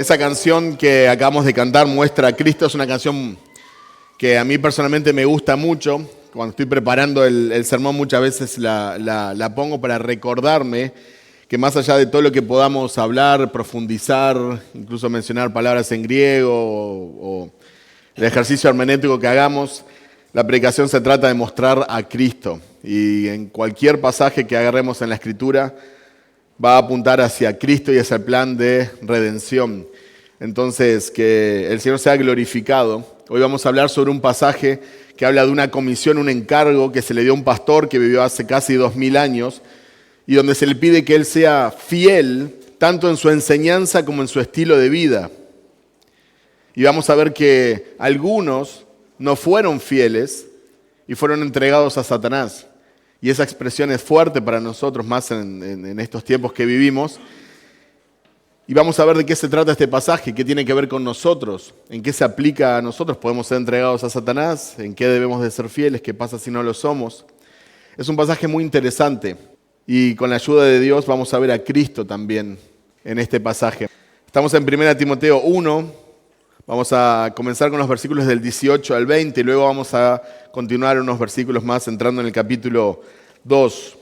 Esa canción que acabamos de cantar, Muestra a Cristo, es una canción que a mí personalmente me gusta mucho. Cuando estoy preparando el sermón muchas veces la pongo para recordarme que más allá de todo lo que podamos hablar, profundizar, incluso mencionar palabras en griego o el ejercicio hermenéutico que hagamos, la predicación se trata de mostrar a Cristo. Y en cualquier pasaje que agarremos en la Escritura va a apuntar hacia Cristo y hacia el plan de redención. Entonces, que el Señor sea glorificado. Hoy vamos a hablar sobre un pasaje que habla de una comisión, un encargo que se le dio a un pastor que vivió hace casi 2000 años y donde se le pide que él sea fiel tanto en su enseñanza como en su estilo de vida. Y vamos a ver que algunos no fueron fieles y fueron entregados a Satanás. Y esa expresión es fuerte para nosotros, más en estos tiempos que vivimos. Y vamos a ver de qué se trata este pasaje, qué tiene que ver con nosotros, en qué se aplica a nosotros. ¿Podemos ser entregados a Satanás? ¿En qué debemos de ser fieles? ¿Qué pasa si no lo somos? Es un pasaje muy interesante y con la ayuda de Dios vamos a ver a Cristo también en este pasaje. Estamos en 1 Timoteo 1. Vamos a comenzar con los versículos del 18 al 20 y luego vamos a continuar unos versículos más entrando en el capítulo 2.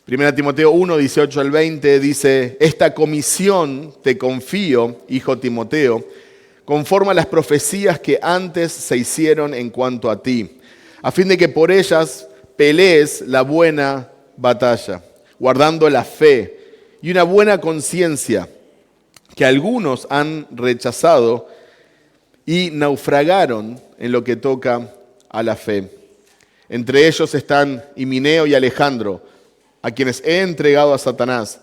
1 Timoteo 1, 18 al 20 dice: Esta comisión te confío, hijo Timoteo, conforme a las profecías que antes se hicieron en cuanto a ti, a fin de que por ellas pelees la buena batalla, guardando la fe y una buena conciencia, que algunos han rechazado y naufragaron en lo que toca a la fe. Entre ellos están Himeneo y Alejandro, a quienes he entregado a Satanás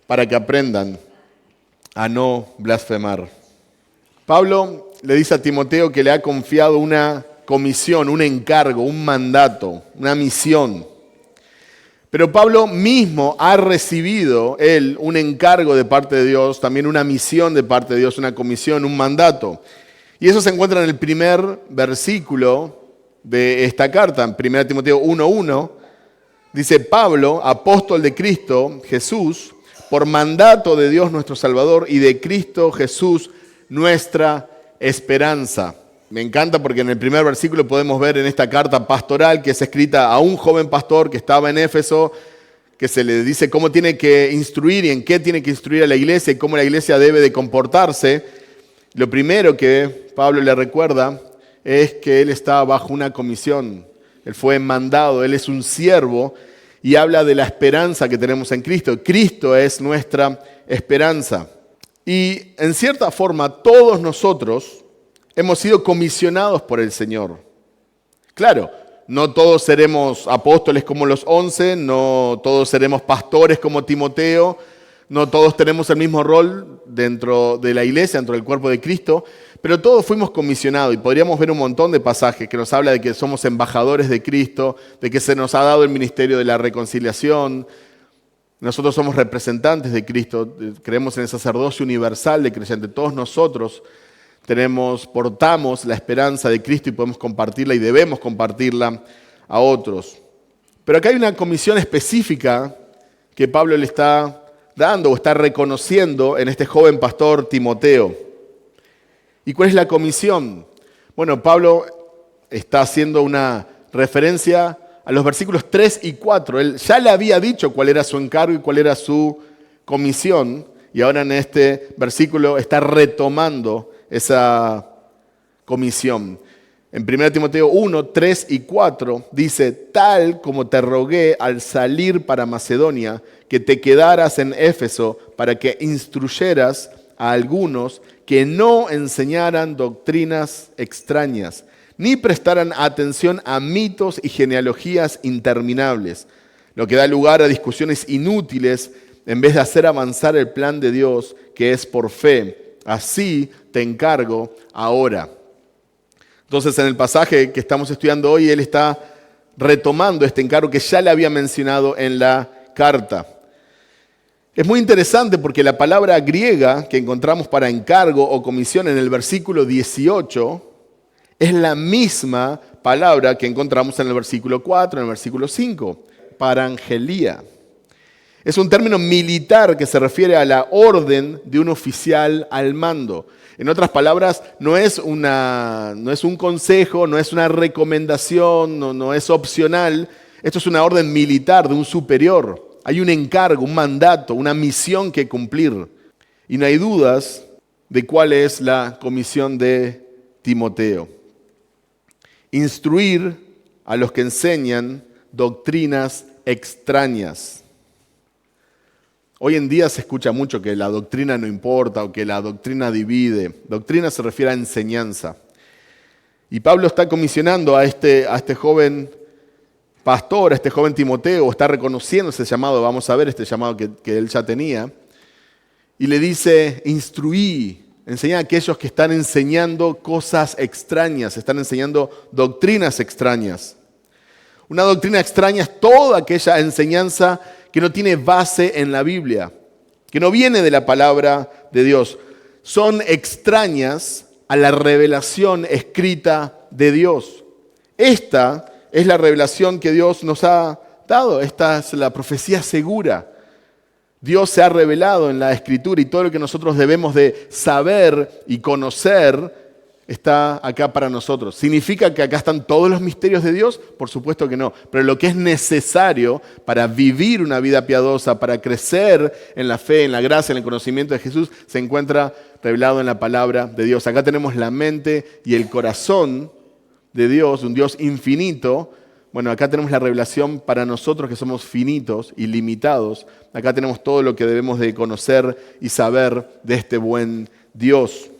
para que aprendan a no blasfemar. Pablo le dice a Timoteo que le ha confiado una comisión, un encargo, un mandato, una misión. Pero Pablo mismo ha recibido, él, un encargo de parte de Dios, también una misión de parte de Dios, una comisión, un mandato. Y eso se encuentra en el primer versículo de esta carta, en 1 Timoteo 1:1. Dice: Pablo, apóstol de Cristo Jesús, por mandato de Dios nuestro Salvador y de Cristo Jesús, nuestra esperanza. Me encanta porque en el primer versículo podemos ver en esta carta pastoral que es escrita a un joven pastor que estaba en Éfeso, que se le dice cómo tiene que instruir y en qué tiene que instruir a la iglesia y cómo la iglesia debe de comportarse. Lo primero que Pablo le recuerda es que él está bajo una comisión. Él fue mandado, él es un siervo y habla de la esperanza que tenemos en Cristo. Cristo es nuestra esperanza. Y en cierta forma todos nosotros hemos sido comisionados por el Señor. Claro, no todos seremos apóstoles como los 11, no todos seremos pastores como Timoteo, no todos tenemos el mismo rol dentro de la iglesia, dentro del cuerpo de Cristo, pero todos fuimos comisionados y podríamos ver un montón de pasajes que nos habla de que somos embajadores de Cristo, de que se nos ha dado el ministerio de la reconciliación. Nosotros somos representantes de Cristo, creemos en el sacerdocio universal de creyentes. Todos nosotros portamos la esperanza de Cristo y podemos compartirla y debemos compartirla a otros. Pero acá hay una comisión específica que Pablo le está dando o está reconociendo en este joven pastor Timoteo. ¿Y cuál es la comisión? Bueno, Pablo está haciendo una referencia a los versículos 3 y 4. Él ya le había dicho cuál era su encargo y cuál era su comisión, y ahora en este versículo está retomando esa comisión. En 1 Timoteo 1, 3 y 4 dice: tal como te rogué al salir para Macedonia, que te quedaras en Éfeso para que instruyeras a algunos que no enseñaran doctrinas extrañas, ni prestaran atención a mitos y genealogías interminables, lo que da lugar a discusiones inútiles en vez de hacer avanzar el plan de Dios, que es por fe. Así te encargo ahora. Entonces, en el pasaje que estamos estudiando hoy, él está retomando este encargo que ya le había mencionado en la carta. Es muy interesante porque la palabra griega que encontramos para encargo o comisión en el versículo 18 es la misma palabra que encontramos en el versículo 4, en el versículo 5, parangelía. Es un término militar que se refiere a la orden de un oficial al mando. En otras palabras, no es un consejo, no es una recomendación, no es opcional. Esto es una orden militar de un superior. Hay un encargo, un mandato, una misión que cumplir. Y no hay dudas de cuál es la comisión de Timoteo. Instruir a los que enseñan doctrinas extrañas. Hoy en día se escucha mucho que la doctrina no importa o que la doctrina divide. Doctrina se refiere a enseñanza. Y Pablo está comisionando a este joven pastor, a este joven Timoteo, está reconociendo ese llamado, vamos a ver este llamado que él ya tenía, y le dice, instruí, enseñá a aquellos que están enseñando cosas extrañas, están enseñando doctrinas extrañas. Una doctrina extraña es toda aquella enseñanza que no tiene base en la Biblia, que no viene de la palabra de Dios. Son extrañas a la revelación escrita de Dios. Esta es la revelación que Dios nos ha dado. Esta es la profecía segura. Dios se ha revelado en la Escritura y todo lo que nosotros debemos de saber y conocer está acá para nosotros. ¿Significa que acá están todos los misterios de Dios? Por supuesto que no. Pero lo que es necesario para vivir una vida piadosa, para crecer en la fe, en la gracia, en el conocimiento de Jesús, se encuentra revelado en la palabra de Dios. Acá tenemos la mente y el corazón de Dios, un Dios infinito. Bueno, acá tenemos la revelación para nosotros que somos finitos y limitados. Acá tenemos todo lo que debemos de conocer y saber de este buen Dios.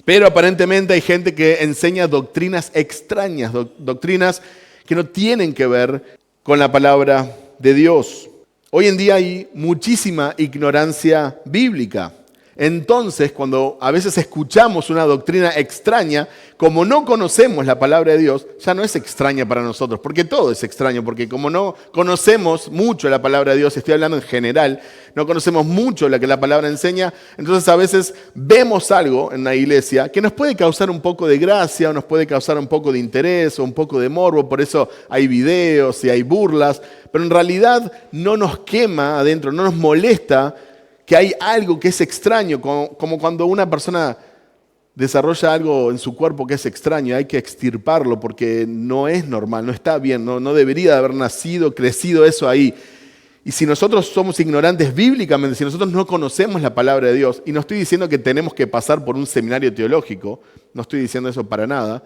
Pero aparentemente hay gente que enseña doctrinas extrañas, doctrinas que no tienen que ver con la palabra de Dios. Hoy en día hay muchísima ignorancia bíblica. Entonces, cuando a veces escuchamos una doctrina extraña, como no conocemos la palabra de Dios, ya no es extraña para nosotros, porque todo es extraño, porque como no conocemos mucho la palabra de Dios, estoy hablando en general, no conocemos mucho lo que la palabra enseña, entonces a veces vemos algo en la iglesia que nos puede causar un poco de gracia, o nos puede causar un poco de interés, o un poco de morbo, por eso hay videos y hay burlas, pero en realidad no nos quema adentro, no nos molesta que hay algo que es extraño, como cuando una persona desarrolla algo en su cuerpo que es extraño, hay que extirparlo porque no es normal, no está bien, no debería de haber nacido, crecido eso ahí. Y si nosotros somos ignorantes bíblicamente, si nosotros no conocemos la palabra de Dios, y no estoy diciendo que tenemos que pasar por un seminario teológico, no estoy diciendo eso para nada,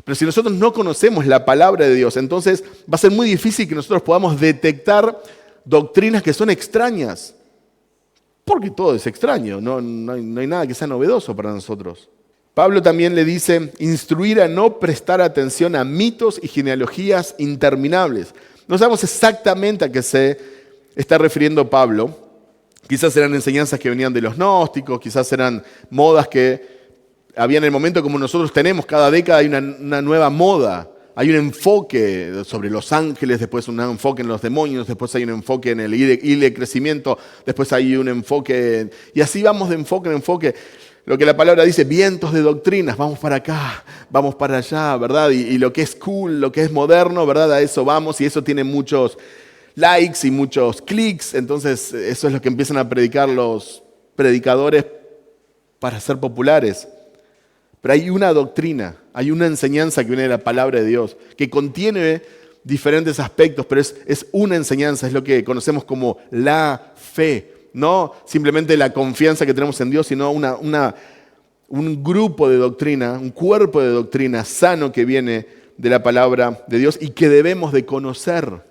pero si nosotros no conocemos la palabra de Dios, entonces va a ser muy difícil que nosotros podamos detectar doctrinas que son extrañas. Porque todo es extraño, no hay nada que sea novedoso para nosotros. Pablo también le dice, instruir a no prestar atención a mitos y genealogías interminables. No sabemos exactamente a qué se está refiriendo Pablo. Quizás eran enseñanzas que venían de los gnósticos, quizás eran modas que había en el momento como nosotros tenemos. Cada década hay una nueva moda. Hay un enfoque sobre los ángeles, después un enfoque en los demonios, después hay un enfoque en el hilo de crecimiento, después hay un enfoque, y así vamos de enfoque en enfoque. Lo que la palabra dice, vientos de doctrinas, vamos para acá, vamos para allá, ¿verdad? Y lo que es cool, lo que es moderno, ¿verdad? A eso vamos, y eso tiene muchos likes y muchos clics, entonces eso es lo que empiezan a predicar los predicadores para ser populares. Pero hay una doctrina, hay una enseñanza que viene de la palabra de Dios, que contiene diferentes aspectos, pero es una enseñanza, es lo que conocemos como la fe. No simplemente la confianza que tenemos en Dios, sino un grupo de doctrina, un cuerpo de doctrina sano que viene de la palabra de Dios y que debemos de conocer.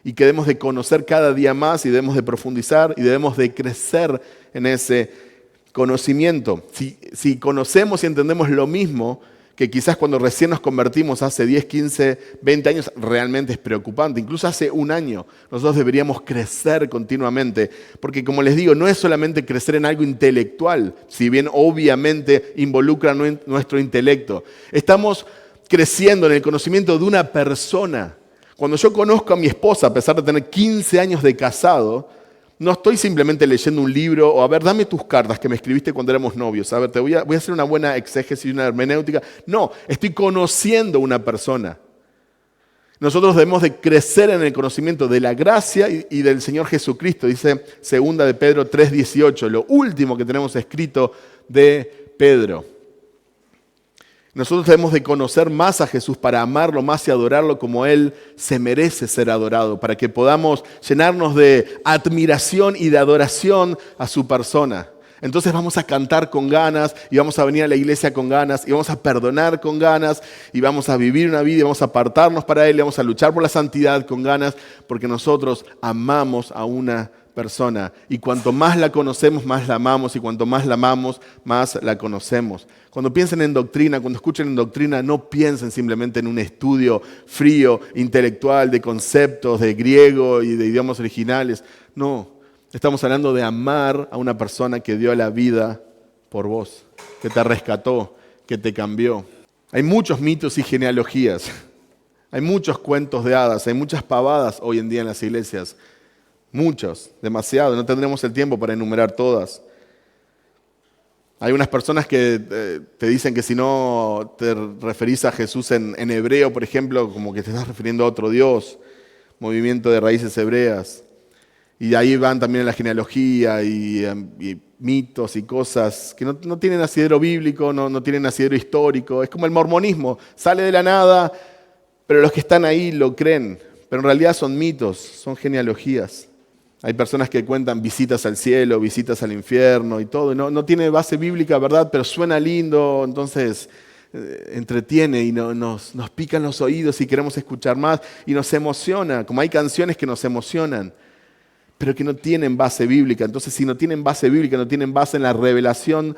Y que debemos de conocer cada día más y debemos de profundizar y debemos de crecer en ese conocimiento. Si conocemos y entendemos lo mismo que quizás cuando recién nos convertimos hace 10, 15, 20 años, realmente es preocupante. Incluso hace un año nosotros deberíamos crecer continuamente, porque como les digo, no es solamente crecer en algo intelectual, si bien obviamente involucra nuestro intelecto. Estamos creciendo en el conocimiento de una persona. Cuando yo conozco a mi esposa, a pesar de tener 15 años de casado, no estoy simplemente leyendo un libro o a ver, dame tus cartas que me escribiste cuando éramos novios. A ver, voy a hacer una buena exégesis, una hermenéutica. No, estoy conociendo una persona. Nosotros debemos de crecer en el conocimiento de la gracia y del Señor Jesucristo. Dice 2 de Pedro 3:18, lo último que tenemos escrito de Pedro. Nosotros debemos de conocer más a Jesús para amarlo más y adorarlo como Él se merece ser adorado, para que podamos llenarnos de admiración y de adoración a su persona. Entonces vamos a cantar con ganas y vamos a venir a la iglesia con ganas y vamos a perdonar con ganas y vamos a vivir una vida y vamos a apartarnos para Él y vamos a luchar por la santidad con ganas porque nosotros amamos a una persona y cuanto más la conocemos, más la amamos y cuanto más la amamos, más la conocemos. Cuando piensen en doctrina, cuando escuchen en doctrina, no piensen simplemente en un estudio frío, intelectual, de conceptos, de griego y de idiomas originales. No. Estamos hablando de amar a una persona que dio la vida por vos, que te rescató, que te cambió. Hay muchos mitos y genealogías, hay muchos cuentos de hadas, hay muchas pavadas hoy en día en las iglesias. Muchos, demasiado, no tendremos el tiempo para enumerar todas. Hay unas personas que te dicen que si no te referís a Jesús en hebreo, por ejemplo, como que te estás refiriendo a otro Dios, movimiento de raíces hebreas. Y de ahí van también la genealogía y mitos y cosas que no tienen asidero bíblico, no tienen asidero histórico. Es como el mormonismo, sale de la nada, pero los que están ahí lo creen. Pero en realidad son mitos, son genealogías. Hay personas que cuentan visitas al cielo, visitas al infierno y todo. No tiene base bíblica, ¿verdad? Pero suena lindo, entonces entretiene y nos pican los oídos y queremos escuchar más y nos emociona, como hay canciones que nos emocionan, pero que no tienen base bíblica. Entonces, si no tienen base bíblica, no tienen base en la revelación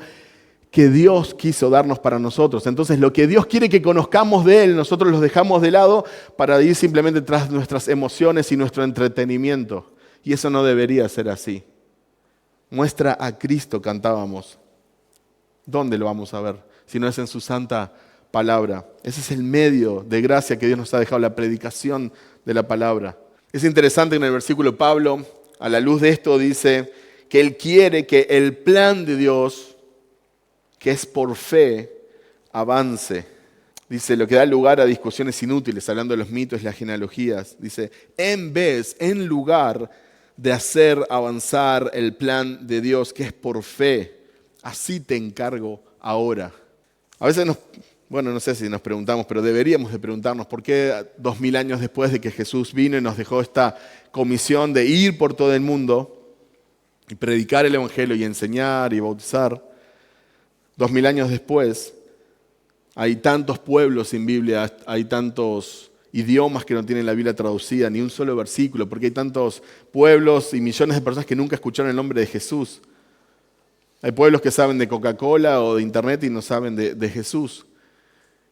que Dios quiso darnos para nosotros. Entonces, lo que Dios quiere que conozcamos de Él, nosotros los dejamos de lado para ir simplemente tras nuestras emociones y nuestro entretenimiento. Y eso no debería ser así. Muestra a Cristo, cantábamos. ¿Dónde lo vamos a ver? Si no es en su santa palabra. Ese es el medio de gracia que Dios nos ha dejado, la predicación de la palabra. Es interesante que en el versículo Pablo, a la luz de esto, dice que Él quiere que el plan de Dios, que es por fe, avance. Dice, lo que da lugar a discusiones inútiles, hablando de los mitos y las genealogías. Dice, en lugar de hacer avanzar el plan de Dios, que es por fe, así te encargo ahora. A veces no sé si nos preguntamos, pero deberíamos de preguntarnos por qué 2000 años después de que Jesús vino y nos dejó esta comisión de ir por todo el mundo y predicar el Evangelio y enseñar y bautizar, 2000 años después hay tantos pueblos sin Biblia, hay tantos idiomas que no tienen la Biblia traducida, ni un solo versículo, porque hay tantos pueblos y millones de personas que nunca escucharon el nombre de Jesús. Hay pueblos que saben de Coca-Cola o de Internet y no saben de Jesús.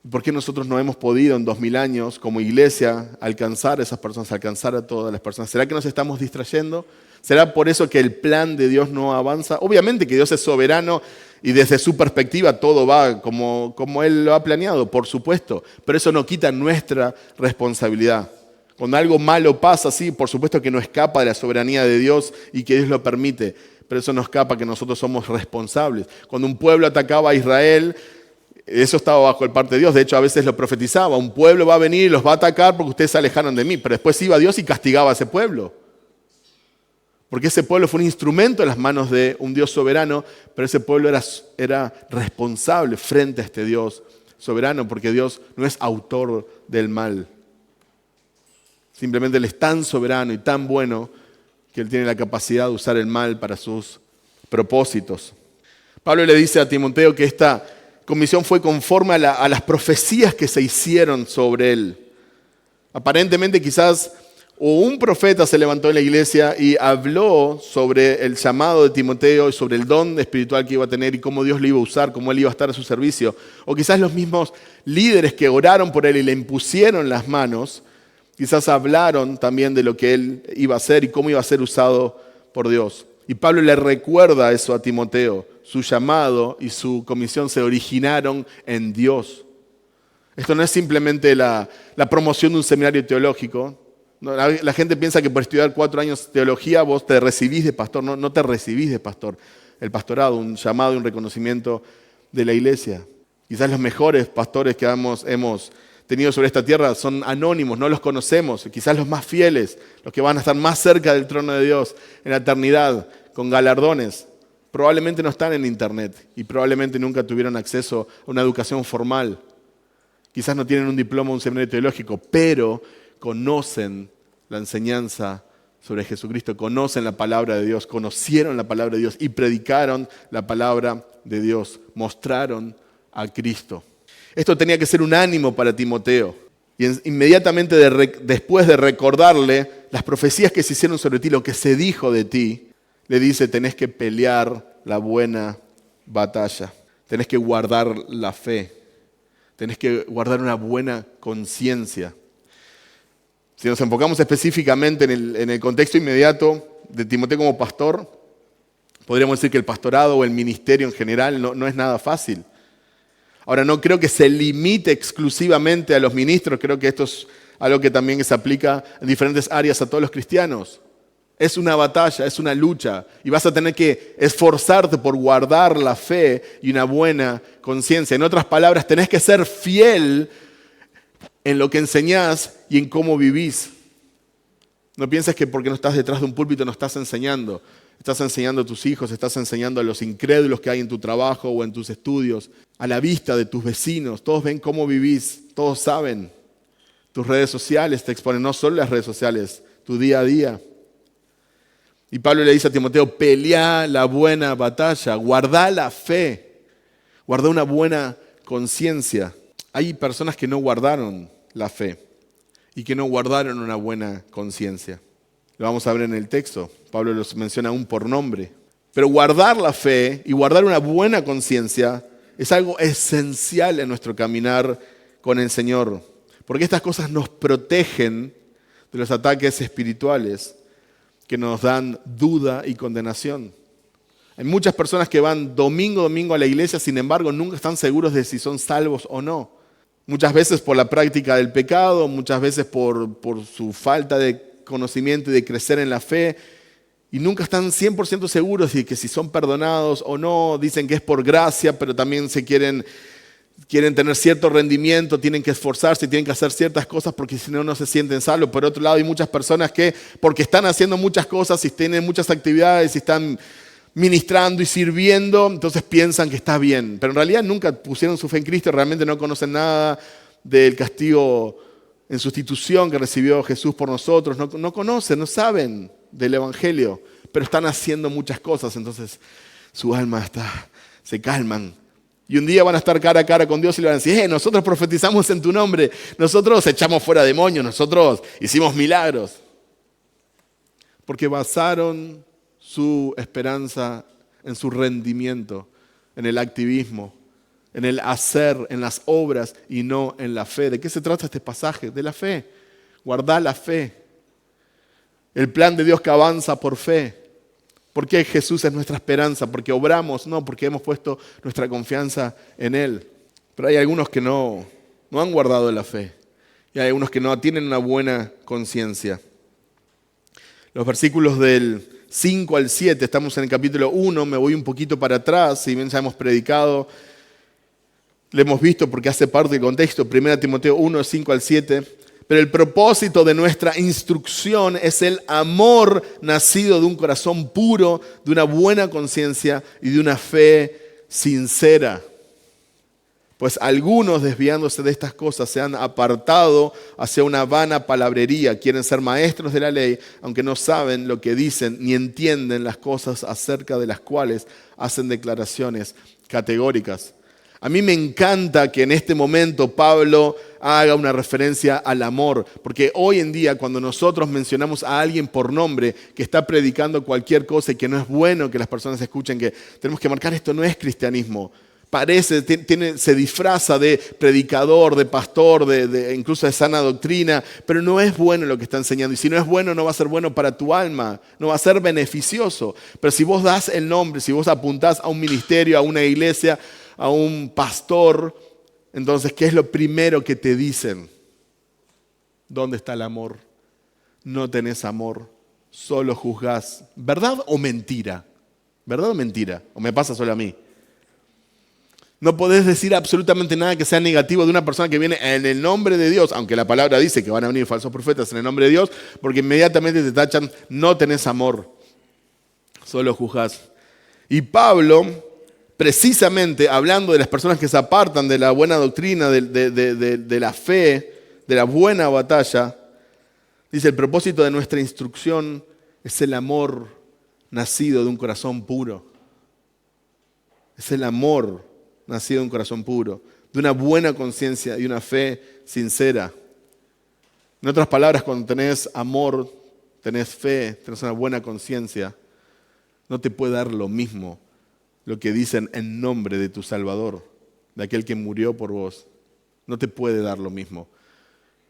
¿Por qué nosotros no hemos podido en 2000 años como iglesia alcanzar a esas personas, alcanzar a todas las personas? ¿Será que nos estamos distrayendo? ¿Será por eso que el plan de Dios no avanza? Obviamente que Dios es soberano y desde su perspectiva todo va como Él lo ha planeado, por supuesto. Pero eso no quita nuestra responsabilidad. Cuando algo malo pasa, sí, por supuesto que no escapa de la soberanía de Dios y que Dios lo permite. Pero eso no escapa que nosotros somos responsables. Cuando un pueblo atacaba a Israel, eso estaba bajo el parte de Dios. De hecho, a veces lo profetizaba. Un pueblo va a venir y los va a atacar porque ustedes se alejaron de mí. Pero después iba Dios y castigaba a ese pueblo. Porque ese pueblo fue un instrumento en las manos de un Dios soberano, pero ese pueblo era responsable frente a este Dios soberano, porque Dios no es autor del mal. Simplemente Él es tan soberano y tan bueno que Él tiene la capacidad de usar el mal para sus propósitos. Pablo le dice a Timoteo que esta comisión fue conforme a las profecías que se hicieron sobre él. Aparentemente quizás un profeta se levantó en la iglesia y habló sobre el llamado de Timoteo y sobre el don espiritual que iba a tener y cómo Dios le iba a usar, cómo él iba a estar a su servicio. O quizás los mismos líderes que oraron por él y le impusieron las manos, quizás hablaron también de lo que él iba a hacer y cómo iba a ser usado por Dios. Y Pablo le recuerda eso a Timoteo. Su llamado y su comisión se originaron en Dios. Esto no es simplemente la promoción de un seminario teológico. No, la gente piensa que por estudiar 4 años teología vos te recibís de pastor. No te recibís de pastor. El pastorado, un llamado y un reconocimiento de la iglesia. Quizás los mejores pastores que hemos tenido sobre esta tierra son anónimos, no los conocemos, quizás los más fieles, los que van a estar más cerca del trono de Dios en la eternidad, con galardones, probablemente no están en internet y probablemente nunca tuvieron acceso a una educación formal. Quizás no tienen un diploma o un seminario teológico, pero conocen la enseñanza sobre Jesucristo, conocen la palabra de Dios, conocieron la palabra de Dios y predicaron la palabra de Dios, mostraron a Cristo. Esto tenía que ser un ánimo para Timoteo. Y inmediatamente después de recordarle las profecías que se hicieron sobre ti, lo que se dijo de ti, le dice, tenés que pelear la buena batalla, tenés que guardar la fe, tenés que guardar una buena conciencia. Si nos enfocamos específicamente en el contexto inmediato de Timoteo como pastor, podríamos decir que el pastorado o el ministerio en general no es nada fácil. Ahora, no creo que se limite exclusivamente a los ministros, creo que esto es algo que también se aplica en diferentes áreas a todos los cristianos. Es una batalla, es una lucha y vas a tener que esforzarte por guardar la fe y una buena conciencia. En otras palabras, tenés que ser fiel en lo que enseñás y en cómo vivís. No pienses que porque no estás detrás de un púlpito no estás enseñando. Estás enseñando a tus hijos, estás enseñando a los incrédulos que hay en tu trabajo o en tus estudios, a la vista de tus vecinos. Todos ven cómo vivís, todos saben. Tus redes sociales te exponen, no solo las redes sociales, tu día a día. Y Pablo le dice a Timoteo, pelea la buena batalla, guarda la fe, guarda una buena conciencia. Hay personas que no guardaron la fe y que no guardaron una buena conciencia. Lo vamos a ver en el texto. Pablo los menciona aún por nombre. Pero guardar la fe y guardar una buena conciencia es algo esencial en nuestro caminar con el Señor. Porque estas cosas nos protegen de los ataques espirituales que nos dan duda y condenación. Hay muchas personas que van domingo a domingo a la iglesia, sin embargo, nunca están seguros de si son salvos o no. Muchas veces por la práctica del pecado, muchas veces por su falta de conocimiento y de crecer en la fe, y nunca están 100% seguros de que si son perdonados o no. Dicen que es por gracia, pero también quieren tener cierto rendimiento, tienen que esforzarse, tienen que hacer ciertas cosas porque si no, no se sienten salvos. Por otro lado, hay muchas personas que, porque están haciendo muchas cosas y tienen muchas actividades y están ministrando y sirviendo, entonces piensan que está bien. Pero en realidad nunca pusieron su fe en Cristo, realmente no conocen nada del castigo en sustitución que recibió Jesús por nosotros. No conocen, no saben del Evangelio, pero están haciendo muchas cosas, entonces su alma se calman. Y un día van a estar cara a cara con Dios y le van a decir, nosotros profetizamos en tu nombre, nosotros echamos fuera demonios, nosotros hicimos milagros. Porque basaron su esperanza en su rendimiento, en el activismo, en el hacer, en las obras y no en la fe. ¿De qué se trata este pasaje? De la fe. Guardá la fe. El plan de Dios que avanza por fe. ¿Por qué Jesús es nuestra esperanza? ¿Porque obramos? No, porque hemos puesto nuestra confianza en Él. Pero hay algunos que no han guardado la fe. Y hay algunos que no tienen una buena conciencia. Los versículos del 5 al 7, estamos en el capítulo 1, me voy un poquito para atrás, si bien ya hemos predicado, lo hemos visto porque hace parte del contexto, 1 Timoteo 1, 5 al 7, pero el propósito de nuestra instrucción es el amor nacido de un corazón puro, de una buena conciencia y de una fe sincera. Pues algunos, desviándose de estas cosas, se han apartado hacia una vana palabrería. Quieren ser maestros de la ley, aunque no saben lo que dicen ni entienden las cosas acerca de las cuales hacen declaraciones categóricas. A mí me encanta que en este momento Pablo haga una referencia al amor, porque hoy en día cuando nosotros mencionamos a alguien por nombre que está predicando cualquier cosa y que no es bueno que las personas escuchen, que tenemos que marcar esto no es cristianismo. Parece, se disfraza de predicador, de pastor, incluso de sana doctrina, pero no es bueno lo que está enseñando. Y si no es bueno, no va a ser bueno para tu alma, no va a ser beneficioso. Pero si vos das el nombre, si vos apuntás a un ministerio, a una iglesia, a un pastor, entonces, ¿qué es lo primero que te dicen? ¿Dónde está el amor? No tenés amor, solo juzgás. ¿Verdad o mentira? ¿Verdad o mentira? ¿O me pasa solo a mí? No podés decir absolutamente nada que sea negativo de una persona que viene en el nombre de Dios, aunque la palabra dice que van a venir falsos profetas en el nombre de Dios, porque inmediatamente te tachan, no tenés amor, solo juzgás. Y Pablo, precisamente hablando de las personas que se apartan de la buena doctrina, de la fe, de la buena batalla, dice, el propósito de nuestra instrucción es el amor nacido de un corazón puro. Es el amor nacido de un corazón puro, de una buena conciencia y una fe sincera. En otras palabras, cuando tenés amor, tenés fe, tenés una buena conciencia, no te puede dar lo mismo lo que dicen en nombre de tu Salvador, de aquel que murió por vos. No te puede dar lo mismo.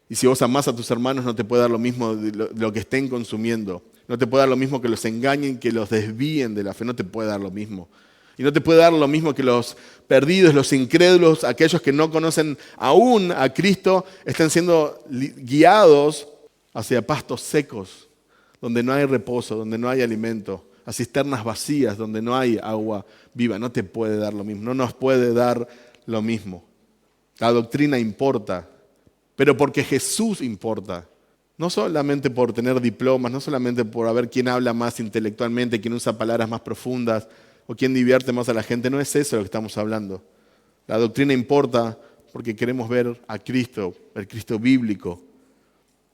Y si vos amás a tus hermanos, no te puede dar lo mismo de lo que estén consumiendo. No te puede dar lo mismo que los engañen, que los desvíen de la fe. No te puede dar lo mismo. Y no te puede dar lo mismo que los perdidos, los incrédulos, aquellos que no conocen aún a Cristo, estén siendo guiados hacia pastos secos, donde no hay reposo, donde no hay alimento, a cisternas vacías, donde no hay agua viva. No te puede dar lo mismo, no nos puede dar lo mismo. La doctrina importa, pero porque Jesús importa. No solamente por tener diplomas, no solamente por ver quién habla más intelectualmente, quién usa palabras más profundas, o quién divierte más a la gente. No es eso lo que estamos hablando. La doctrina importa porque queremos ver a Cristo, el Cristo bíblico,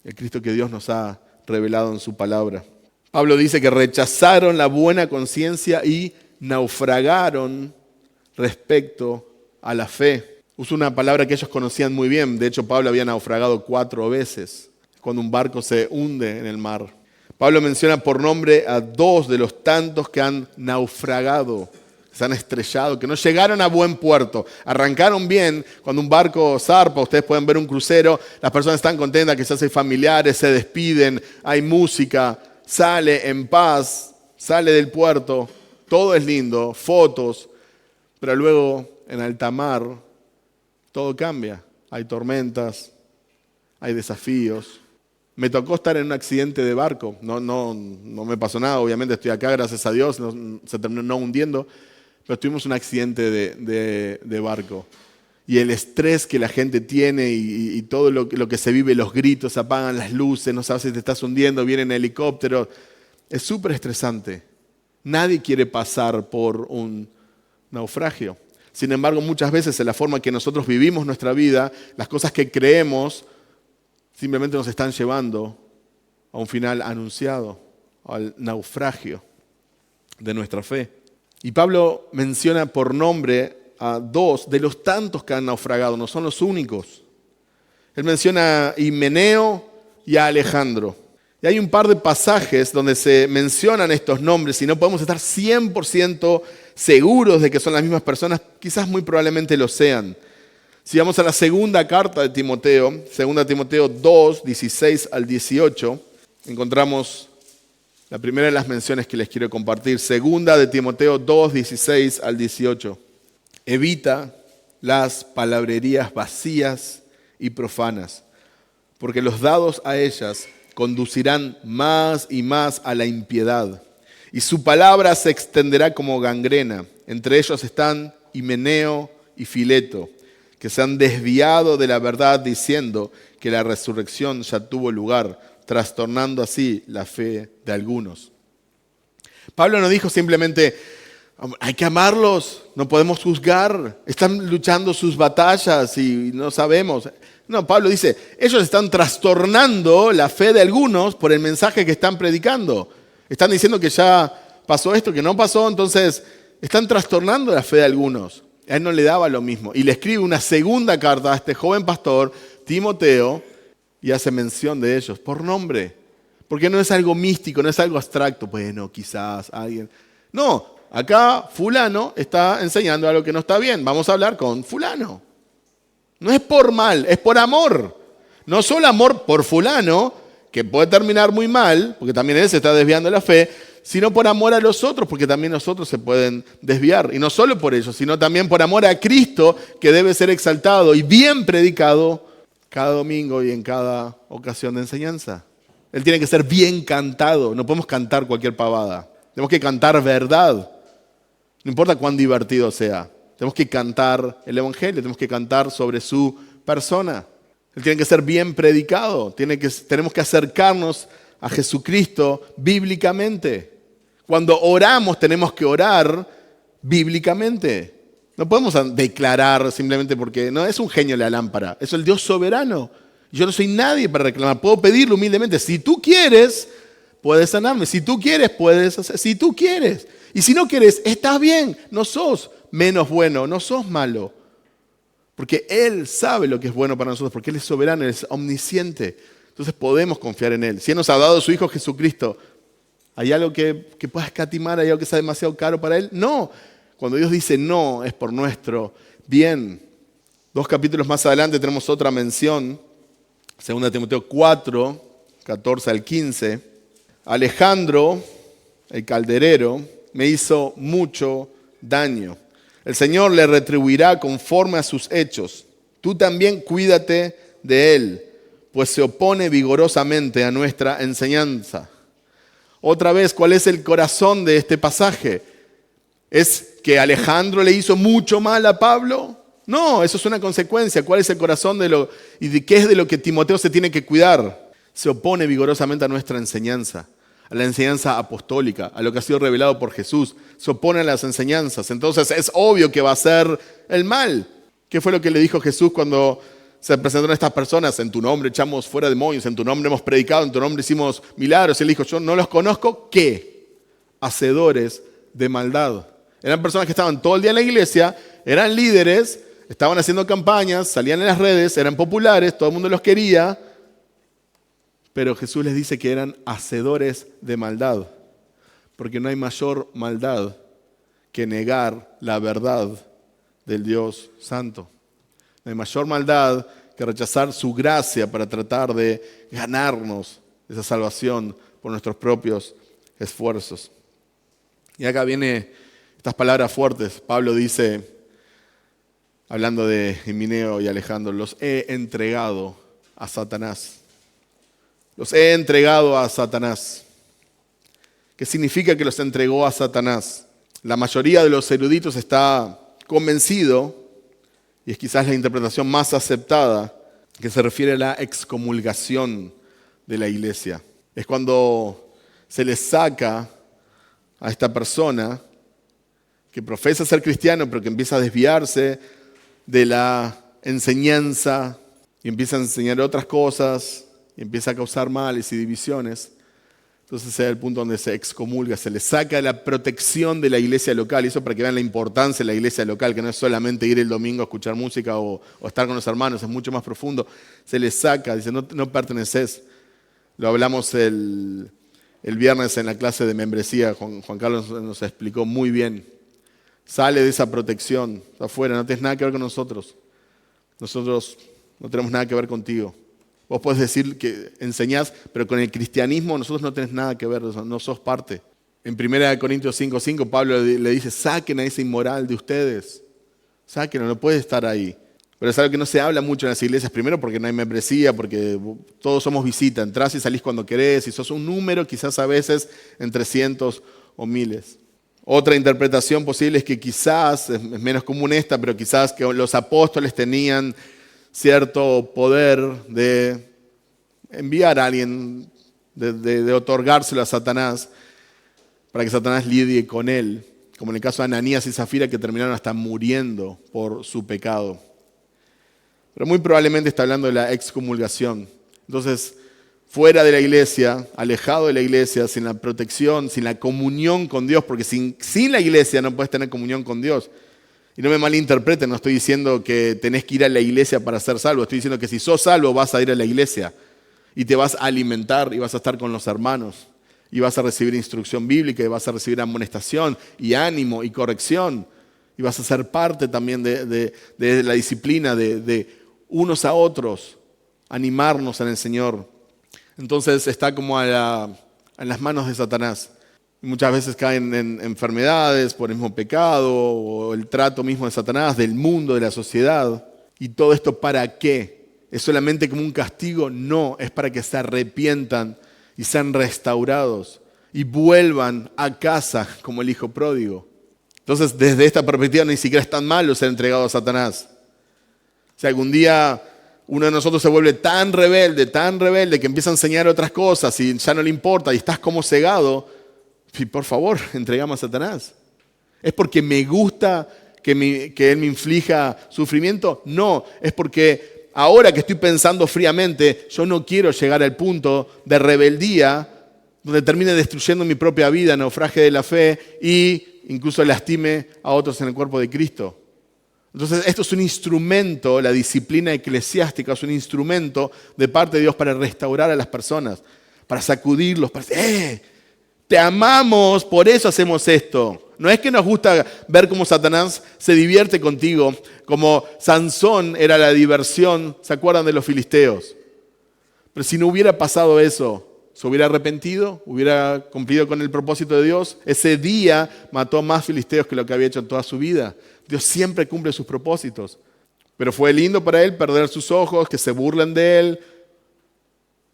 el Cristo que Dios nos ha revelado en su palabra. Pablo dice que rechazaron la buena conciencia y naufragaron respecto a la fe. Usa una palabra que ellos conocían muy bien. De hecho, Pablo había naufragado 4 veces cuando un barco se hunde en el mar. Pablo menciona por nombre a 2 de los tantos que han naufragado, se han estrellado, que no llegaron a buen puerto. Arrancaron bien, cuando un barco zarpa, ustedes pueden ver un crucero, las personas están contentas, que se hacen familiares, se despiden, hay música, sale en paz, sale del puerto, todo es lindo, fotos, pero luego en alta mar todo cambia. Hay tormentas, hay desafíos. Me tocó estar en un accidente de barco, no me pasó nada, obviamente estoy acá, gracias a Dios, se terminó no hundiendo, pero tuvimos un accidente de barco. Y el estrés que la gente tiene y todo lo que se vive, los gritos, se apagan las luces, no sabes si te estás hundiendo, viene en helicóptero, es súper estresante. Nadie quiere pasar por un naufragio. Sin embargo, muchas veces en la forma que nosotros vivimos nuestra vida, las cosas que creemos, simplemente nos están llevando a un final anunciado, al naufragio de nuestra fe. Y Pablo menciona por nombre a 2 de los tantos que han naufragado, no son los únicos. Él menciona a Himeneo y a Alejandro. Y hay un par de pasajes donde se mencionan estos nombres y no podemos estar 100% seguros de que son las mismas personas, quizás muy probablemente lo sean. Si vamos a la segunda carta de Timoteo, 2 Timoteo 2, 16 al 18, encontramos la primera de las menciones que les quiero compartir. 2 de Timoteo 2, 16 al 18. Evita las palabrerías vacías y profanas, porque los dados a ellas conducirán más y más a la impiedad, y su palabra se extenderá como gangrena. Entre ellos están Himeneo y Fileto, que se han desviado de la verdad diciendo que la resurrección ya tuvo lugar, trastornando así la fe de algunos. Pablo no dijo simplemente, hay que amarlos, no podemos juzgar, están luchando sus batallas y no sabemos. No, Pablo dice, ellos están trastornando la fe de algunos por el mensaje que están predicando. Están diciendo que ya pasó esto, que no pasó, entonces están trastornando la fe de algunos. A él no le daba lo mismo. Y le escribe una segunda carta a este joven pastor, Timoteo, y hace mención de ellos por nombre. Porque no es algo místico, no es algo abstracto. Bueno, quizás alguien. No, acá fulano está enseñando algo que no está bien. Vamos a hablar con fulano. No es por mal, es por amor. No solo amor por fulano, que puede terminar muy mal, porque también él se está desviando de la fe, sino por amor a los otros, porque también los otros se pueden desviar. Y no solo por ellos, sino también por amor a Cristo, que debe ser exaltado y bien predicado cada domingo y en cada ocasión de enseñanza. Él tiene que ser bien cantado, no podemos cantar cualquier pavada. Tenemos que cantar verdad, no importa cuán divertido sea. Tenemos que cantar el Evangelio, tenemos que cantar sobre su persona. Él tiene que ser bien predicado, tenemos que acercarnos a Jesucristo bíblicamente. Cuando oramos tenemos que orar bíblicamente. No podemos declarar simplemente porque no es un genio la lámpara, es el Dios soberano. Yo no soy nadie para reclamar, puedo pedirle humildemente. Si tú quieres, puedes sanarme. Si tú quieres, puedes hacer. Si tú quieres. Y si no quieres, estás bien. No sos menos bueno, no sos malo. Porque Él sabe lo que es bueno para nosotros, porque Él es soberano, Él es omnisciente. Entonces podemos confiar en Él. Si Él nos ha dado a su Hijo Jesucristo, ¿hay algo que pueda escatimar? ¿Hay algo que sea demasiado caro para Él? No. Cuando Dios dice no, es por nuestro bien. 2 capítulos más adelante tenemos otra mención. 2 Timoteo 4, 14 al 15. Alejandro, el calderero, me hizo mucho daño. El Señor le retribuirá conforme a sus hechos. Tú también cuídate de él, pues se opone vigorosamente a nuestra enseñanza. Otra vez, ¿cuál es el corazón de este pasaje? ¿Es que Alejandro le hizo mucho mal a Pablo? No, eso es una consecuencia. ¿Cuál es el corazón y de qué es de lo que Timoteo se tiene que cuidar? Se opone vigorosamente a nuestra enseñanza, a la enseñanza apostólica, a lo que ha sido revelado por Jesús. Se opone a las enseñanzas. Entonces es obvio que va a ser el mal. ¿Qué fue lo que le dijo Jesús cuando se presentaron estas personas? En tu nombre echamos fuera demonios, en tu nombre hemos predicado, en tu nombre hicimos milagros. Y él dijo, yo no los conozco, ¿qué? Hacedores de maldad. Eran personas que estaban todo el día en la iglesia, eran líderes, estaban haciendo campañas, salían en las redes, eran populares, todo el mundo los quería. Pero Jesús les dice que eran hacedores de maldad, porque no hay mayor maldad que negar la verdad del Dios Santo. No hay mayor maldad que rechazar su gracia para tratar de ganarnos esa salvación por nuestros propios esfuerzos. Y acá vienen estas palabras fuertes. Pablo dice, hablando de Himeneo y Alejandro, los he entregado a Satanás. Los he entregado a Satanás. ¿Qué significa que los entregó a Satanás? La mayoría de los eruditos está convencido, y es quizás la interpretación más aceptada, que se refiere a la excomulgación de la iglesia. Es cuando se le saca a esta persona que profesa ser cristiano, pero que empieza a desviarse de la enseñanza y empieza a enseñar otras cosas y empieza a causar males y divisiones. Entonces ese es el punto donde se excomulga, se le saca la protección de la iglesia local. Y eso para que vean la importancia de la iglesia local, que no es solamente ir el domingo a escuchar música o estar con los hermanos, es mucho más profundo. Se le saca, dice, no perteneces. Lo hablamos el viernes en la clase de membresía, Juan Carlos nos explicó muy bien. Sale de esa protección, está afuera, no tienes nada que ver con nosotros. Nosotros no tenemos nada que ver contigo. Vos podés decir que enseñás, pero con el cristianismo nosotros no tenés nada que ver, no sos parte. En 1 Corintios 5:5 Pablo le dice, saquen a ese inmoral de ustedes. Sáquenlo, no puede estar ahí. Pero es algo que no se habla mucho en las iglesias, primero porque no hay membresía, porque todos somos visita, entrás y salís cuando querés, y sos un número quizás a veces entre cientos o miles. Otra interpretación posible es que quizás, es menos común esta, pero quizás que los apóstoles tenían cierto poder de enviar a alguien, de otorgárselo a Satanás, para que Satanás lidie con él, como en el caso de Ananías y Zafira, que terminaron hasta muriendo por su pecado. Pero muy probablemente está hablando de la excomulgación. Entonces, fuera de la iglesia, alejado de la iglesia, sin la protección, sin la comunión con Dios, porque sin la iglesia no puedes tener comunión con Dios. Y no me malinterpreten, no estoy diciendo que tenés que ir a la iglesia para ser salvo, estoy diciendo que si sos salvo vas a ir a la iglesia y te vas a alimentar y vas a estar con los hermanos y vas a recibir instrucción bíblica y vas a recibir amonestación y ánimo y corrección y vas a ser parte también de la disciplina de unos a otros, animarnos en el Señor. Entonces está como en las manos de Satanás. Y muchas veces caen en enfermedades por el mismo pecado o el trato mismo de Satanás, del mundo, de la sociedad. ¿Y todo esto para qué? ¿Es solamente como un castigo? No, es para que se arrepientan y sean restaurados y vuelvan a casa como el hijo pródigo. Entonces, desde esta perspectiva, ni siquiera es tan malo ser entregado a Satanás. Si algún día uno de nosotros se vuelve tan rebelde, que empieza a enseñar otras cosas y ya no le importa y estás como cegado, por favor, entregame a Satanás. ¿Es porque me gusta que Él me inflija sufrimiento? No, es porque ahora que estoy pensando fríamente, yo no quiero llegar al punto de rebeldía donde termine destruyendo mi propia vida, naufragie de la fe y incluso lastime a otros en el cuerpo de Cristo. Entonces, esto es un instrumento, la disciplina eclesiástica es un instrumento de parte de Dios para restaurar a las personas, para sacudirlos, para decir, te amamos, por eso hacemos esto. No es que nos gusta ver cómo Satanás se divierte contigo, como Sansón era la diversión, ¿se acuerdan de los filisteos? Pero si no hubiera pasado eso, se hubiera arrepentido, hubiera cumplido con el propósito de Dios. Ese día mató más filisteos que lo que había hecho en toda su vida. Dios siempre cumple sus propósitos. Pero fue lindo para él perder sus ojos, que se burlen de él,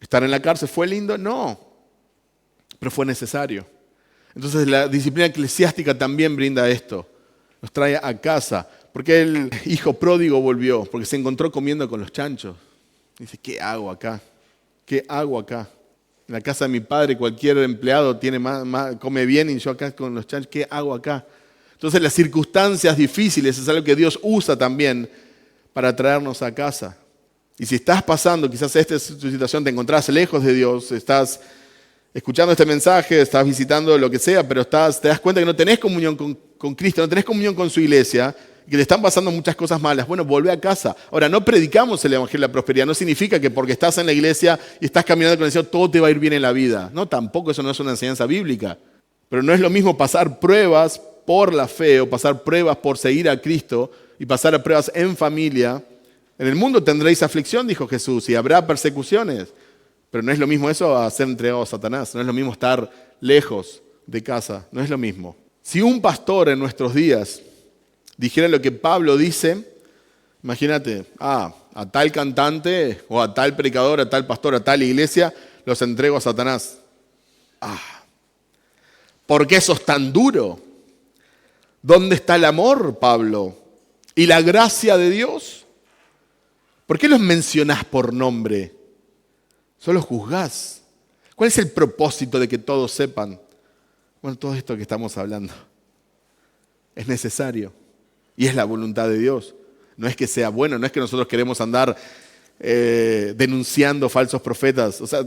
estar en la cárcel. ¿Fue lindo? No. Pero fue necesario. Entonces la disciplina eclesiástica también brinda esto. Nos trae a casa. Porque el hijo pródigo volvió, porque se encontró comiendo con los chanchos. Dice, ¿qué hago acá? ¿Qué hago acá? En la casa de mi padre cualquier empleado come bien y yo acá con los chanchos, ¿qué hago acá? Entonces las circunstancias difíciles es algo que Dios usa también para traernos a casa. Y si estás pasando, quizás esta es tu situación, te encontrás lejos de Dios, estás escuchando este mensaje, estás visitando lo que sea, pero te das cuenta que no tenés comunión con Cristo, no tenés comunión con su iglesia, que te están pasando muchas cosas malas. Bueno, volvé a casa. Ahora, no predicamos el Evangelio de la Prosperidad. No significa que porque estás en la iglesia y estás caminando con el Señor, todo te va a ir bien en la vida. No, tampoco eso no es una enseñanza bíblica. Pero no es lo mismo pasar pruebas por la fe o pasar pruebas por seguir a Cristo y pasar a pruebas en familia. En el mundo tendréis aflicción, dijo Jesús, y habrá persecuciones. Pero no es lo mismo eso a ser entregado a Satanás. No es lo mismo estar lejos de casa. No es lo mismo. Si un pastor en nuestros días dijera lo que Pablo dice, imagínate, a tal cantante o a tal predicador, a tal pastor, a tal iglesia, los entrego a Satanás. ¿Por qué sos tan duro? ¿Dónde está el amor, Pablo? ¿Y la gracia de Dios? ¿Por qué los mencionás por nombre? Solo juzgás. ¿Cuál es el propósito de que todos sepan? Bueno, todo esto que estamos hablando es necesario. Y es la voluntad de Dios. No es que sea bueno, no es que nosotros queremos andar denunciando falsos profetas. O sea,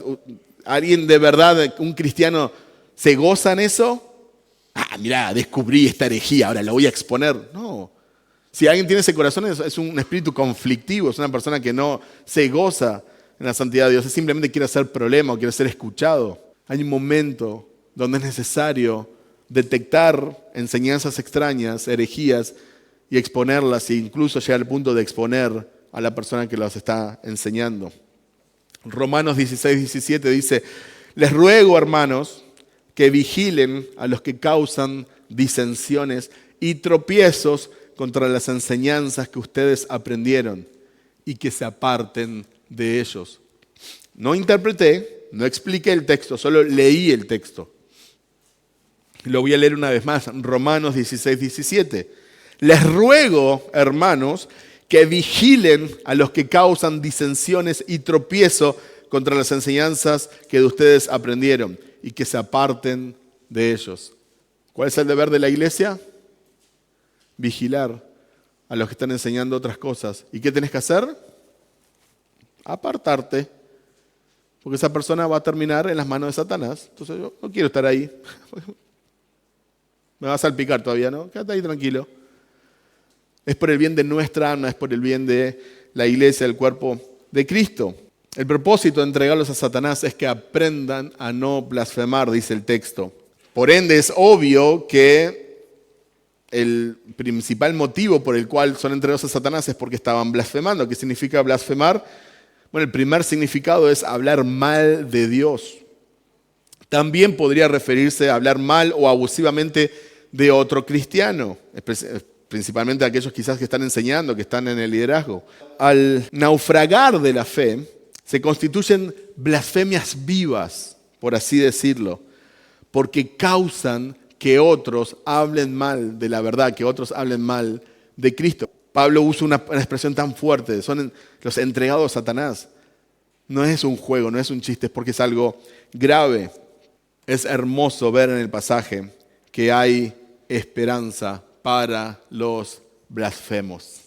¿alguien de verdad, un cristiano, se goza en eso? Mirá, descubrí esta herejía, ahora la voy a exponer. No. Si alguien tiene ese corazón, es un espíritu conflictivo, es una persona que no se goza en la santidad de Dios, simplemente quiere hacer problema o quiere ser escuchado. Hay un momento donde es necesario detectar enseñanzas extrañas, herejías, y exponerlas e incluso llegar al punto de exponer a la persona que las está enseñando. Romanos 16:17 dice, les ruego, hermanos, que vigilen a los que causan disensiones y tropiezos contra las enseñanzas que ustedes aprendieron y que se aparten de ellos. No interpreté, no expliqué el texto, solo leí el texto. Lo voy a leer una vez más, Romanos 16:17. Les ruego, hermanos, que vigilen a los que causan disensiones y tropiezo contra las enseñanzas que de ustedes aprendieron y que se aparten de ellos. ¿Cuál es el deber de la iglesia? Vigilar a los que están enseñando otras cosas. ¿Y qué tenés que hacer? Apartarte. Porque esa persona va a terminar en las manos de Satanás. Entonces yo no quiero estar ahí. Me va a salpicar todavía, ¿no? Quédate ahí tranquilo. Es por el bien de nuestra alma, es por el bien de la iglesia, el cuerpo de Cristo. El propósito de entregarlos a Satanás es que aprendan a no blasfemar, dice el texto. Por ende, es obvio que el principal motivo por el cual son entregados a Satanás es porque estaban blasfemando. ¿Qué significa blasfemar? Bueno, el primer significado es hablar mal de Dios. También podría referirse a hablar mal o abusivamente de otro cristiano, principalmente aquellos quizás que están enseñando, que están en el liderazgo. Al naufragar de la fe, se constituyen blasfemias vivas, por así decirlo, porque causan que otros hablen mal de la verdad, que otros hablen mal de Cristo. Pablo usa una expresión tan fuerte, son los entregados a Satanás. No es un juego, no es un chiste, es porque es algo grave. Es hermoso ver en el pasaje que hay esperanza para los blasfemos.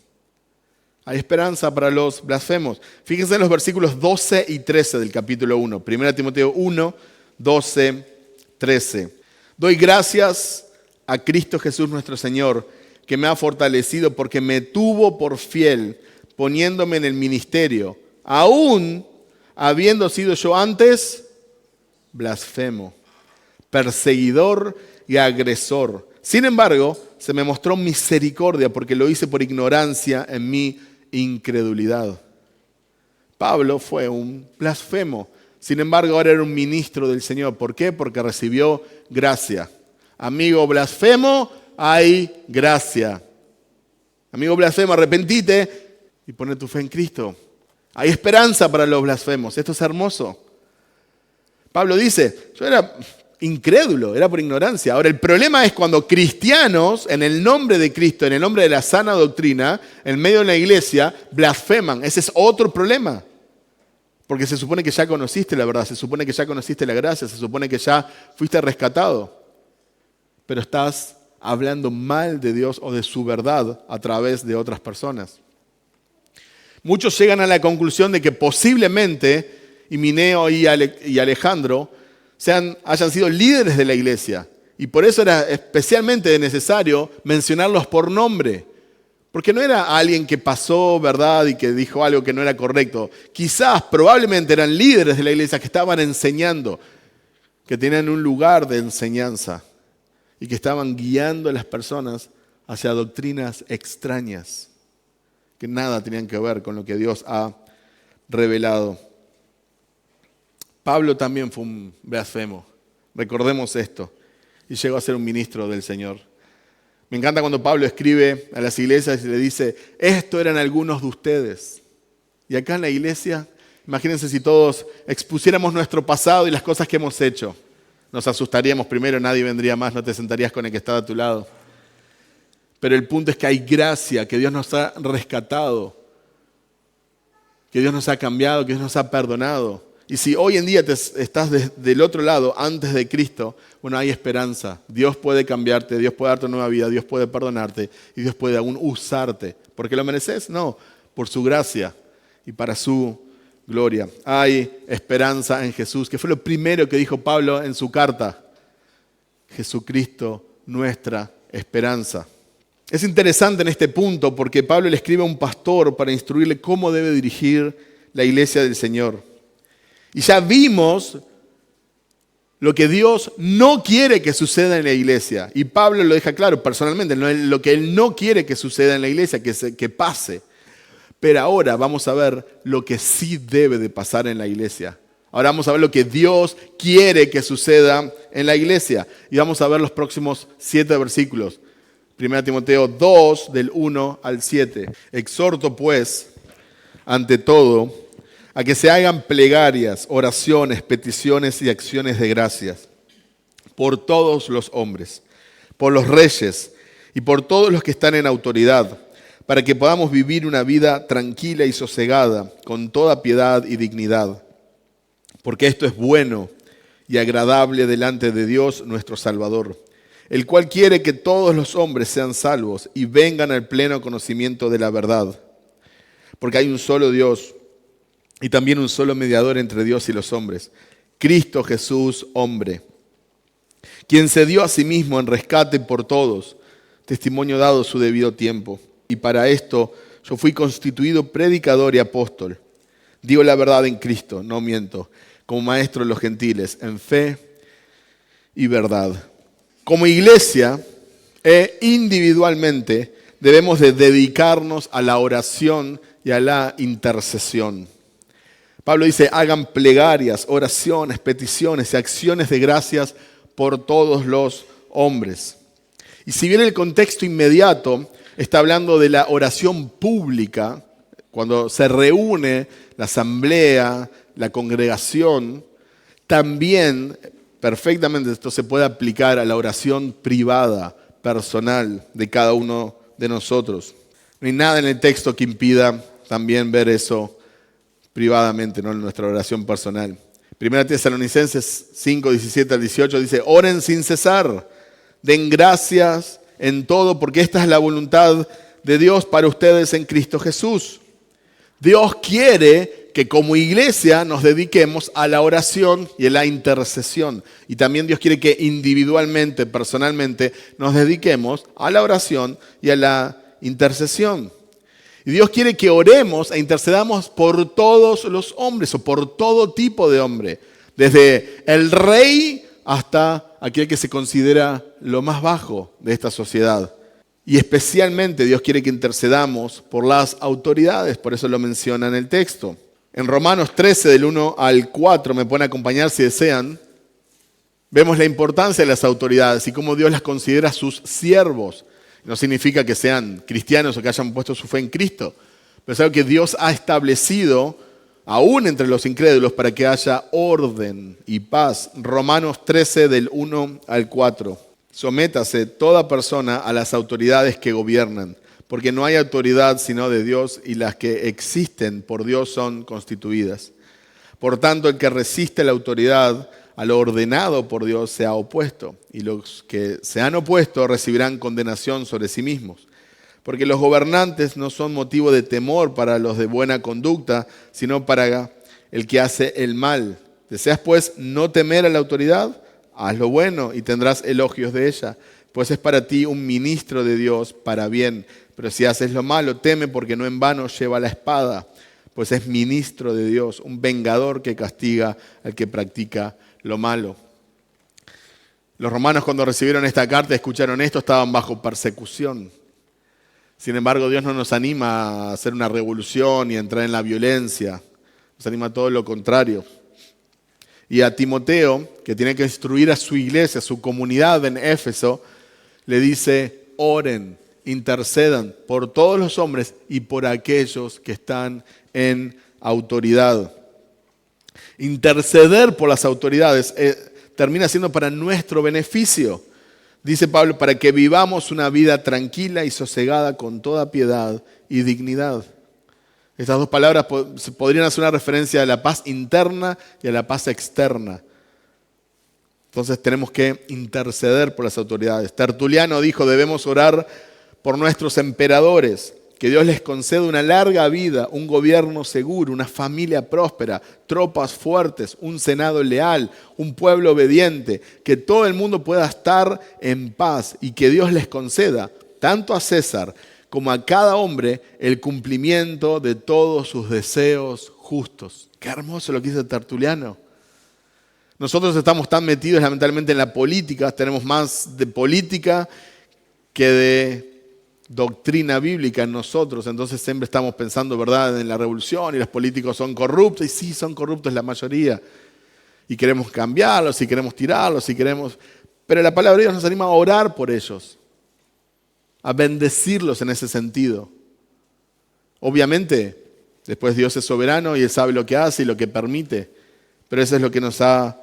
Hay esperanza para los blasfemos. Fíjense en los versículos 12 y 13 del capítulo 1. 1 Timoteo 1, 12, 13. Doy gracias a Cristo Jesús nuestro Señor, que me ha fortalecido porque me tuvo por fiel, poniéndome en el ministerio, aún habiendo sido yo antes blasfemo, perseguidor y agresor. Sin embargo, se me mostró misericordia porque lo hice por ignorancia en mi incredulidad. Pablo fue un blasfemo. Sin embargo, ahora era un ministro del Señor. ¿Por qué? Porque recibió gracia. Amigo blasfemo, hay gracia. Amigo blasfemo, arrepentite y pone tu fe en Cristo. Hay esperanza para los blasfemos. Esto es hermoso. Pablo dice, yo era incrédulo, era por ignorancia. Ahora, el problema es cuando cristianos, en el nombre de Cristo, en el nombre de la sana doctrina, en medio de la iglesia, blasfeman. Ese es otro problema. Porque se supone que ya conociste la verdad, se supone que ya conociste la gracia, se supone que ya fuiste rescatado. Pero estás hablando mal de Dios o de su verdad a través de otras personas. Muchos llegan a la conclusión de que posiblemente Himeneo y Alejandro hayan sido líderes de la iglesia. Y por eso era especialmente necesario mencionarlos por nombre. Porque no era alguien que pasó, ¿verdad?, y que dijo algo que no era correcto. Quizás, probablemente eran líderes de la iglesia que estaban enseñando, que tenían un lugar de enseñanza y que estaban guiando a las personas hacia doctrinas extrañas, que nada tenían que ver con lo que Dios ha revelado. Pablo también fue un blasfemo, recordemos esto, y llegó a ser un ministro del Señor. Me encanta cuando Pablo escribe a las iglesias y le dice, esto eran algunos de ustedes. Y acá en la iglesia, imagínense si todos expusiéramos nuestro pasado y las cosas que hemos hecho. Nos asustaríamos primero, nadie vendría más, no te sentarías con el que está a tu lado. Pero el punto es que hay gracia, que Dios nos ha rescatado, que Dios nos ha cambiado, que Dios nos ha perdonado. Y si hoy en día estás del otro lado, antes de Cristo, bueno, hay esperanza. Dios puede cambiarte, Dios puede darte una nueva vida, Dios puede perdonarte y Dios puede aún usarte. ¿Porque lo mereces? No, por su gracia y para su gloria. Hay esperanza en Jesús, que fue lo primero que dijo Pablo en su carta. Jesucristo, nuestra esperanza. Es interesante en este punto porque Pablo le escribe a un pastor para instruirle cómo debe dirigir la iglesia del Señor. Y ya vimos lo que Dios no quiere que suceda en la iglesia. Y Pablo lo deja claro personalmente, lo que él no quiere que suceda en la iglesia, que pase. Pero ahora vamos a ver lo que sí debe de pasar en la iglesia. Ahora vamos a ver lo que Dios quiere que suceda en la iglesia. Y vamos a ver los próximos 7 versículos. 1 Timoteo 2, del 1 al 7. Exhorto pues, ante todo, a que se hagan plegarias, oraciones, peticiones y acciones de gracias por todos los hombres, por los reyes y por todos los que están en autoridad, para que podamos vivir una vida tranquila y sosegada, con toda piedad y dignidad. Porque esto es bueno y agradable delante de Dios nuestro Salvador, el cual quiere que todos los hombres sean salvos y vengan al pleno conocimiento de la verdad. Porque hay un solo Dios, y también un solo mediador entre Dios y los hombres, Cristo Jesús, hombre, quien se dio a sí mismo en rescate por todos, testimonio dado su debido tiempo. Y para esto yo fui constituido predicador y apóstol. Digo la verdad en Cristo, no miento, como maestro de los gentiles, en fe y verdad. Como iglesia e individualmente debemos de dedicarnos a la oración y a la intercesión. Pablo dice, hagan plegarias, oraciones, peticiones y acciones de gracias por todos los hombres. Y si bien el contexto inmediato está hablando de la oración pública, cuando se reúne la asamblea, la congregación, también perfectamente esto se puede aplicar a la oración privada, personal de cada uno de nosotros. No hay nada en el texto que impida también ver eso privadamente, ¿no? En nuestra oración personal. Primera Tesalonicenses 5, 17 al 18 dice: oren sin cesar, den gracias en todo, porque esta es la voluntad de Dios para ustedes en Cristo Jesús. Dios quiere que como iglesia nos dediquemos a la oración y a la intercesión. Y también Dios quiere que individualmente, personalmente, nos dediquemos a la oración y a la intercesión. Y Dios quiere que oremos e intercedamos por todos los hombres o por todo tipo de hombre. Desde el rey hasta aquel que se considera lo más bajo de esta sociedad. Y especialmente Dios quiere que intercedamos por las autoridades, por eso lo menciona en el texto. En Romanos 13, del 1 al 4, me pueden acompañar si desean, vemos la importancia de las autoridades y cómo Dios las considera sus siervos. No significa que sean cristianos o que hayan puesto su fe en Cristo, pero es algo que Dios ha establecido aún entre los incrédulos para que haya orden y paz. Romanos 13, del 1 al 4. Sométase toda persona a las autoridades que gobiernan, porque no hay autoridad sino de Dios y las que existen por Dios son constituidas. Por tanto, el que resiste la autoridad a lo ordenado por Dios se ha opuesto, y los que se han opuesto recibirán condenación sobre sí mismos. Porque los gobernantes no son motivo de temor para los de buena conducta, sino para el que hace el mal. ¿Deseas pues no temer a la autoridad? Haz lo bueno y tendrás elogios de ella, pues es para ti un ministro de Dios para bien. Pero si haces lo malo, teme, porque no en vano lleva la espada, pues es ministro de Dios, un vengador que castiga al que practica lo malo. Los romanos, cuando recibieron esta carta, escucharon esto, estaban bajo persecución. Sin embargo, Dios no nos anima a hacer una revolución y a entrar en la violencia. Nos anima a todo lo contrario. Y a Timoteo, que tiene que instruir a su iglesia, a su comunidad en Éfeso, le dice: oren, intercedan por todos los hombres y por aquellos que están en autoridad. Interceder por las autoridades termina siendo para nuestro beneficio. Dice Pablo, para que vivamos una vida tranquila y sosegada con toda piedad y dignidad. Estas dos palabras podrían hacer una referencia a la paz interna y a la paz externa. Entonces tenemos que interceder por las autoridades. Tertuliano dijo: debemos orar por nuestros emperadores, que Dios les conceda una larga vida, un gobierno seguro, una familia próspera, tropas fuertes, un senado leal, un pueblo obediente, que todo el mundo pueda estar en paz y que Dios les conceda, tanto a César como a cada hombre, el cumplimiento de todos sus deseos justos. Qué hermoso lo que dice Tertuliano. Nosotros estamos tan metidos lamentablemente en la política, tenemos más de política que de doctrina bíblica en nosotros, entonces siempre estamos pensando, ¿verdad?, en la revolución y los políticos son corruptos, y sí, son corruptos la mayoría, y queremos cambiarlos, y queremos tirarlos, pero la palabra de Dios nos anima a orar por ellos, a bendecirlos en ese sentido. Obviamente, después Dios es soberano y Él sabe lo que hace y lo que permite, pero eso es lo que nos ha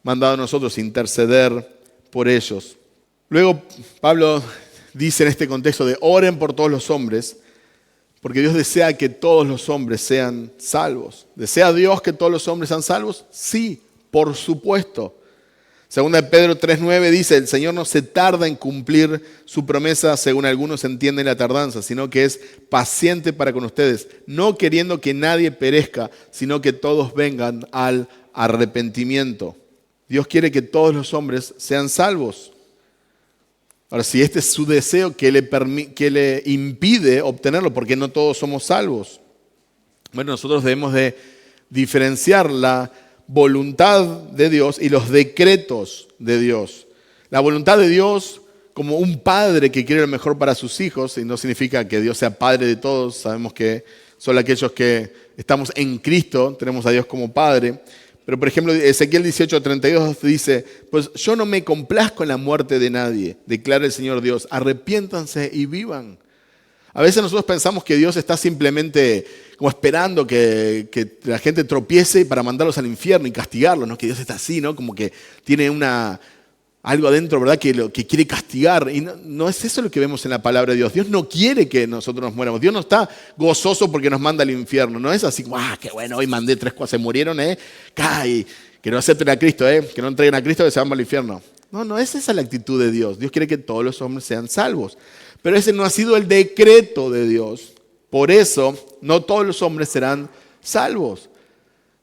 mandado a nosotros, interceder por ellos. Luego Pablo dice en este contexto de oren por todos los hombres, porque Dios desea que todos los hombres sean salvos. ¿Desea Dios que todos los hombres sean salvos? Sí, por supuesto. Segunda de Pedro 3:9 dice: el Señor no se tarda en cumplir su promesa, según algunos entienden la tardanza, sino que es paciente para con ustedes, no queriendo que nadie perezca, sino que todos vengan al arrepentimiento. Dios quiere que todos los hombres sean salvos. Ahora, si este es su deseo, ¿qué le impide obtenerlo? Porque no todos somos salvos. Bueno, nosotros debemos de diferenciar la voluntad de Dios y los decretos de Dios. La voluntad de Dios como un padre que quiere lo mejor para sus hijos, y no significa que Dios sea padre de todos, sabemos que solo aquellos que estamos en Cristo tenemos a Dios como padre. Pero por ejemplo, Ezequiel 18:32 dice: pues yo no me complazco en la muerte de nadie, declara el Señor Dios, arrepiéntanse y vivan. A veces nosotros pensamos que Dios está simplemente como esperando que la gente tropiece para mandarlos al infierno y castigarlos, ¿no? Que Dios está así, ¿no? Como que tiene algo adentro, ¿verdad? Que quiere castigar. Y no es eso lo que vemos en la palabra de Dios. Dios no quiere que nosotros nos muéramos. Dios no está gozoso porque nos manda al infierno. No es así, qué bueno, hoy mandé 3 cosas, se murieron, cae. Que no acepten a Cristo, que no entreguen a Cristo, que se van al infierno. No es esa la actitud de Dios. Dios quiere que todos los hombres sean salvos. Pero ese no ha sido el decreto de Dios. Por eso, no todos los hombres serán salvos.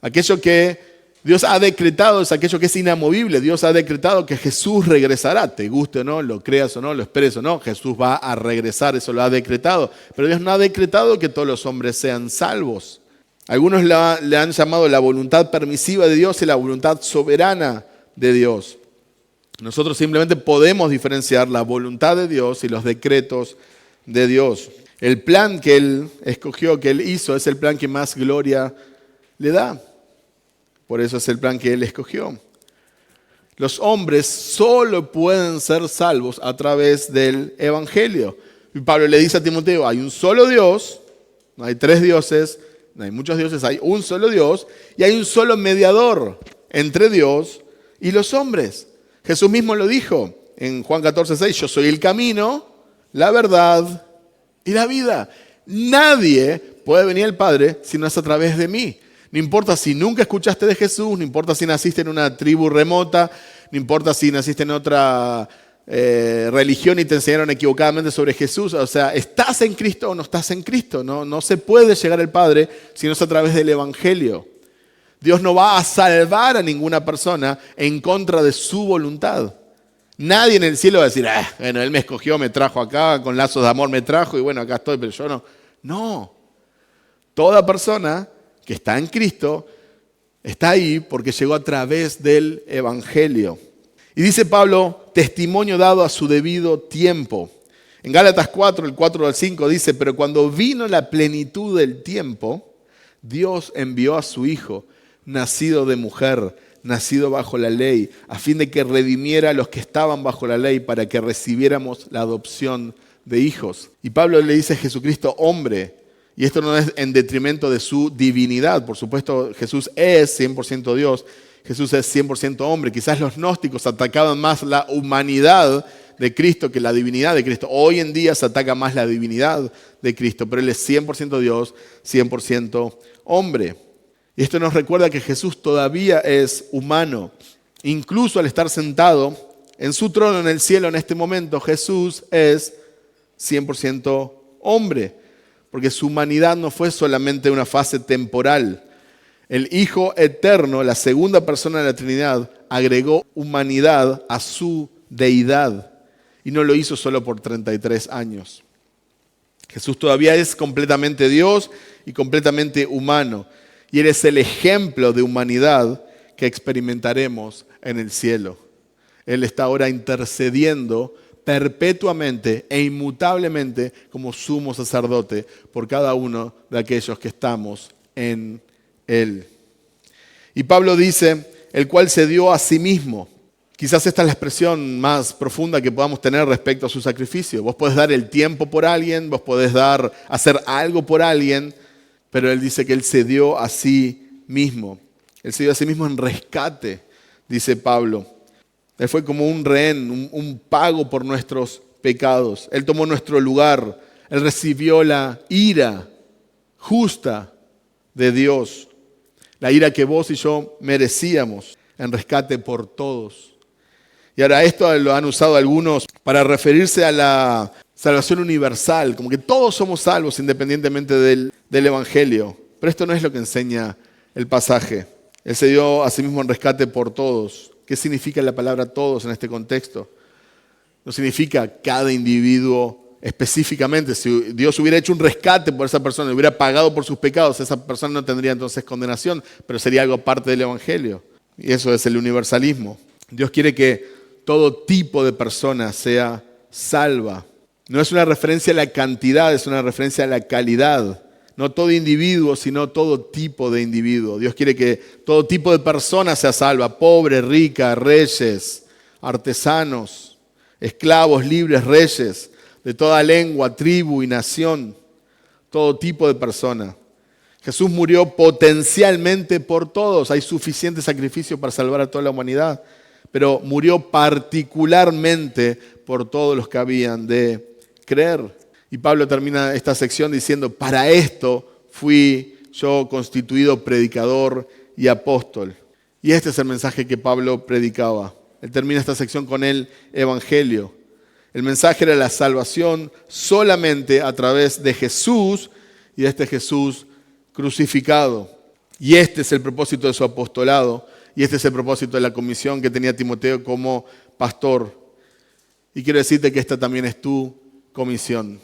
Aquello que Dios ha decretado es aquello que es inamovible. Dios ha decretado que Jesús regresará. Te guste o no, lo creas o no, lo esperes o no, Jesús va a regresar, eso lo ha decretado. Pero Dios no ha decretado que todos los hombres sean salvos. Algunos le han llamado la voluntad permisiva de Dios y la voluntad soberana de Dios. Nosotros simplemente podemos diferenciar la voluntad de Dios y los decretos de Dios. El plan que Él escogió, que Él hizo, es el plan que más gloria le da. Por eso es el plan que Él escogió. Los hombres solo pueden ser salvos a través del Evangelio. Y Pablo le dice a Timoteo, hay un solo Dios, no hay 3 dioses, no hay muchos dioses, hay un solo Dios y hay un solo mediador entre Dios y los hombres. Jesús mismo lo dijo en Juan 14:6, yo soy el camino, la verdad y la vida. Nadie puede venir al Padre si no es a través de mí. No importa si nunca escuchaste de Jesús, no importa si naciste en una tribu remota, no importa si naciste en otra religión y te enseñaron equivocadamente sobre Jesús. O sea, ¿estás en Cristo o no estás en Cristo? No se puede llegar al Padre si no es a través del Evangelio. Dios no va a salvar a ninguna persona en contra de su voluntad. Nadie en el cielo va a decir, bueno, Él me escogió, me trajo acá, con lazos de amor me trajo y bueno, acá estoy, pero yo no. No. Toda persona que está en Cristo está ahí porque llegó a través del Evangelio. Y dice Pablo, testimonio dado a su debido tiempo. En Gálatas 4, el 4 al 5 dice, pero cuando vino la plenitud del tiempo, Dios envió a su Hijo, nacido de mujer, nacido bajo la ley, a fin de que redimiera a los que estaban bajo la ley para que recibiéramos la adopción de hijos. Y Pablo le dice a Jesucristo, hombre. Y esto no es en detrimento de su divinidad. Por supuesto, Jesús es 100% Dios. Jesús es 100% hombre. Quizás los gnósticos atacaban más la humanidad de Cristo que la divinidad de Cristo. Hoy en día se ataca más la divinidad de Cristo, pero Él es 100% Dios, 100% hombre. Y esto nos recuerda que Jesús todavía es humano. Incluso al estar sentado en su trono en el cielo en este momento, Jesús es 100% hombre. Porque su humanidad no fue solamente una fase temporal. El Hijo Eterno, la segunda persona de la Trinidad, agregó humanidad a su deidad. Y no lo hizo solo por 33 años. Jesús todavía es completamente Dios y completamente humano. Y Él es el ejemplo de humanidad que experimentaremos en el cielo. Él está ahora intercediendo perpetuamente e inmutablemente como sumo sacerdote por cada uno de aquellos que estamos en Él. Y Pablo dice, el cual se dio a sí mismo. Quizás esta es la expresión más profunda que podamos tener respecto a su sacrificio. Vos podés dar el tiempo por alguien, vos podés hacer algo por alguien, pero Él dice que Él se dio a sí mismo. Él se dio a sí mismo en rescate, dice Pablo. Él fue como un rehén, un pago por nuestros pecados. Él tomó nuestro lugar. Él recibió la ira justa de Dios. La ira que vos y yo merecíamos en rescate por todos. Y ahora esto lo han usado algunos para referirse a la salvación universal, como que todos somos salvos independientemente del Evangelio. Pero esto no es lo que enseña el pasaje. Él se dio a sí mismo en rescate por todos. ¿Qué significa la palabra todos en este contexto? No significa cada individuo específicamente. Si Dios hubiera hecho un rescate por esa persona, hubiera pagado por sus pecados, esa persona no tendría entonces condenación, pero sería algo parte del Evangelio. Y eso es el universalismo. Dios quiere que todo tipo de persona sea salva. No es una referencia a la cantidad, es una referencia a la calidad. No todo individuo, sino todo tipo de individuo. Dios quiere que todo tipo de persona sea salva. Pobre, rica, reyes, artesanos, esclavos, libres, reyes, de toda lengua, tribu y nación. Todo tipo de persona. Jesús murió potencialmente por todos. Hay suficiente sacrificio para salvar a toda la humanidad. Pero murió particularmente por todos los que habían de creer. Y Pablo termina esta sección diciendo, para esto fui yo constituido predicador y apóstol. Y este es el mensaje que Pablo predicaba. Él termina esta sección con el Evangelio. El mensaje era la salvación solamente a través de Jesús y de este Jesús crucificado. Y este es el propósito de su apostolado y este es el propósito de la comisión que tenía Timoteo como pastor. Y quiero decirte que esta también es tu comisión.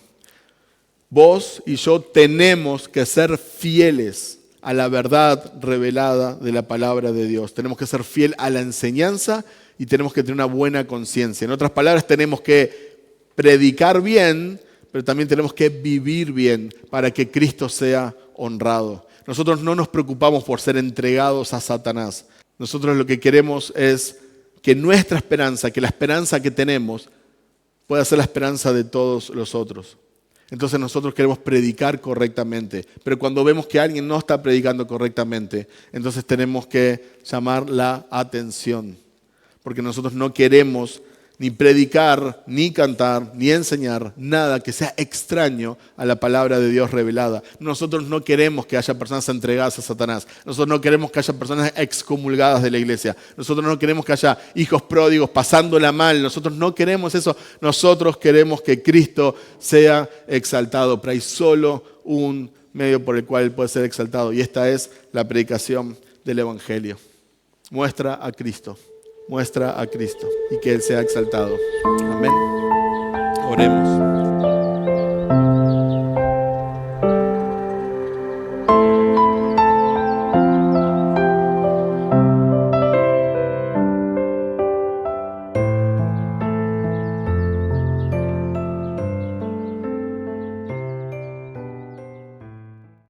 Vos y yo tenemos que ser fieles a la verdad revelada de la palabra de Dios. Tenemos que ser fiel a la enseñanza y tenemos que tener una buena conciencia. En otras palabras, tenemos que predicar bien, pero también tenemos que vivir bien para que Cristo sea honrado. Nosotros no nos preocupamos por ser entregados a Satanás. Nosotros lo que queremos es que nuestra esperanza, que la esperanza que tenemos, pueda ser la esperanza de todos los otros. Entonces nosotros queremos predicar correctamente, pero cuando vemos que alguien no está predicando correctamente, entonces tenemos que llamar la atención, porque nosotros no queremos ni predicar, ni cantar, ni enseñar nada que sea extraño a la palabra de Dios revelada. Nosotros no queremos que haya personas entregadas a Satanás. Nosotros no queremos que haya personas excomulgadas de la iglesia. Nosotros no queremos que haya hijos pródigos pasándola mal. Nosotros no queremos eso. Nosotros queremos que Cristo sea exaltado. Pero hay solo un medio por el cual Él puede ser exaltado. Y esta es la predicación del Evangelio. Muestra a Cristo. Muestra a Cristo y que Él sea exaltado. Amén. Oremos.